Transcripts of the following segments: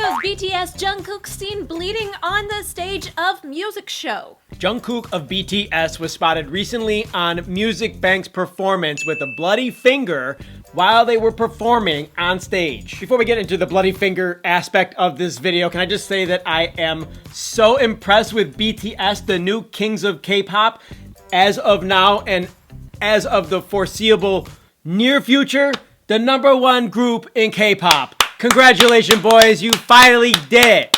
news, BTS Jungkook seen bleeding on the stage of music show. Jungkook of BTS was spotted recently on Music Bank's performance with a bloody finger while they were performing on stage. Before we get into the bloody finger aspect of this video, can I just say that I am so impressed with BTS, the new kings of K-pop, as of now and as of the foreseeable near future, the #1 group in K-pop. Congratulations, boys, you finally did it.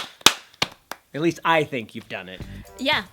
At least I think you've done it. Yeah.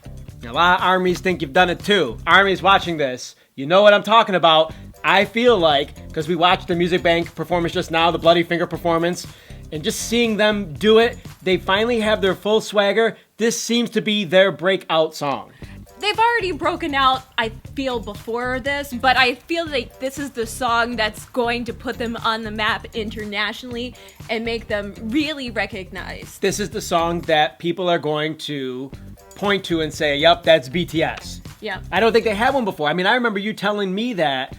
A lot of armies think you've done it too. Armies watching this, you know what I'm talking about. I feel like, because we watched the Music Bank performance just now, the Bloody Finger performance, and just seeing them do it, they finally have their full swagger. This seems to be their breakout song. They've already broken out, I feel, before this, but I feel like this is the song that's going to put them on the map internationally and make them really recognized. This is the song that people are going to point to and say, yup, that's BTS. Yeah. I don't think they had one before. I mean, I remember you telling me that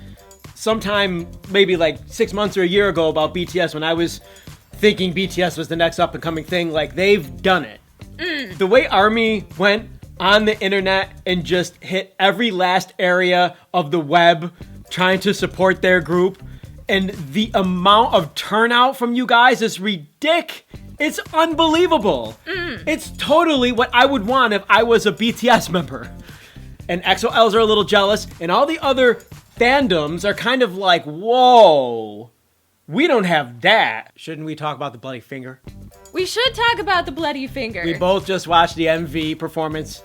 sometime maybe like 6 months or a year ago about BTS when I was thinking BTS was the next up and coming thing. Like, they've done it. The way ARMY went on the internet and just hit every last area of the web trying to support their group, and the amount of turnout from you guys is ridiculous. It's unbelievable. It's totally what I would want if I was a BTS member. And XOLs are a little jealous, and all the other fandoms are kind of like, whoa, we don't have that. Shouldn't we talk about the bloody finger? We should talk about the bloody finger. We both just watched the MV performance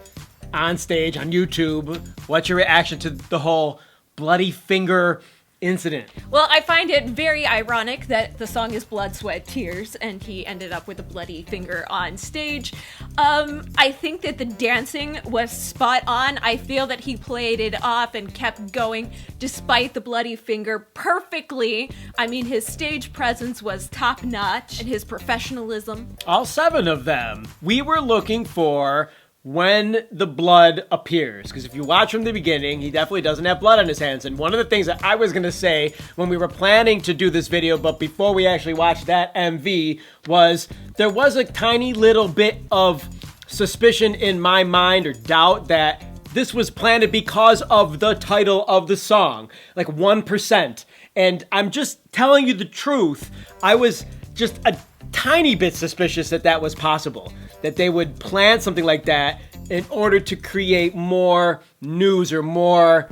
on stage on YouTube. What's your reaction to the whole bloody finger incident? Well, I find it very ironic that the song is Blood, Sweat, Tears, and he ended up with a bloody finger on stage. I think that the dancing was spot on. I feel that he played it off and kept going despite the bloody finger perfectly. I mean, his stage presence was top notch and his professionalism. All 7 of them. We were looking for when the blood appears, because if you watch from the beginning, he definitely doesn't have blood on his hands. And one of the things that I was going to say when we were planning to do this video, but before we actually watched that MV, was there was a tiny little bit of suspicion in my mind, or doubt, that this was planted because of the title of the song, like 1%. And I'm just telling you the truth. I was just a tiny bit suspicious that that was possible, that they would plan something like that in order to create more news or more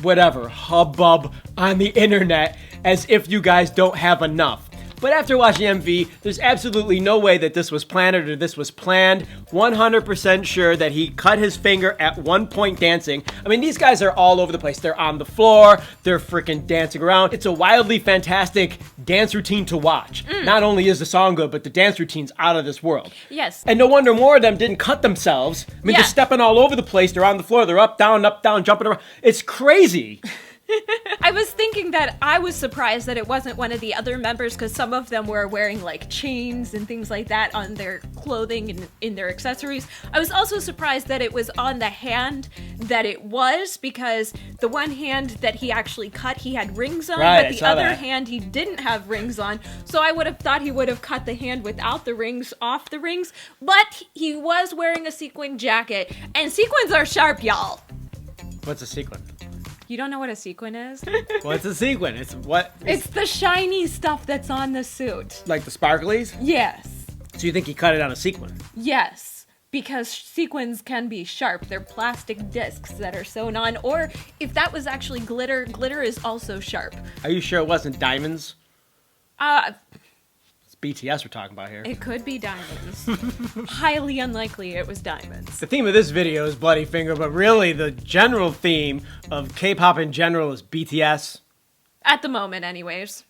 whatever hubbub on the internet, as if you guys don't have enough. But after watching MV, there's absolutely no way that this was planted or this was planned. 100% sure that he cut his finger at one point dancing. I mean, these guys are all over the place. They're on the floor. They're freaking dancing around. It's a wildly fantastic dance routine to watch. Not only is the song good, but the dance routine's out of this world. Yes. And no wonder more of them didn't cut themselves. I mean, they're stepping all over the place. They're on the floor. They're up, down, jumping around. It's crazy. I was thinking that I was surprised that it wasn't one of the other members, because some of them were wearing like chains and things like that on their clothing and in their accessories. I was also surprised that it was on the hand that it was, because the one hand that he actually cut, he had rings on, right, but the other hand he didn't have rings on. So I would have thought he would have cut the hand without the rings off the rings, but he was wearing a sequin jacket, and sequins are sharp, y'all. What's a sequin? You don't know what a sequin is? What's a sequin? It's what? It's the shiny stuff that's on the suit. Like the sparklies? Yes. So you think he cut it on a sequin? Yes. Because sequins can be sharp. They're plastic discs that are sewn on. Or if that was actually glitter, glitter is also sharp. Are you sure it wasn't diamonds? It's BTS we're talking about here. It could be diamonds. Highly unlikely it was diamonds. The theme of this video is Bloody Finger, but really the general theme of K-pop in general is BTS. At the moment, anyways.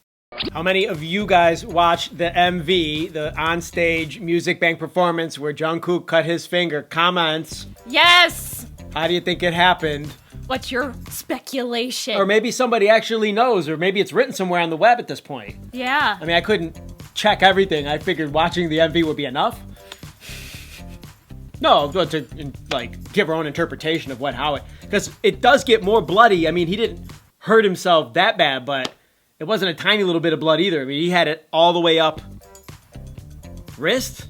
How many of you guys watched the MV, the onstage Music Bank performance where Jungkook cut his finger? Comments. Yes! How do you think it happened? What's your speculation? Or maybe somebody actually knows, or maybe it's written somewhere on the web at this point. Yeah. I mean, I couldn't check everything. I figured watching the MV would be enough. No, to like give our own interpretation of how it, because it does get more bloody. I mean, he didn't hurt himself that bad, but it wasn't a tiny little bit of blood either. I mean, he had it all the way up wrist?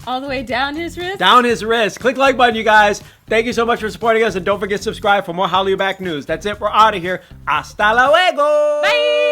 All the way down his wrist? Down his wrist. Click the like button, you guys. Thank you so much for supporting us, and don't forget to subscribe for more Hallyu Back news. That's it. We're out of here. Hasta luego. Bye.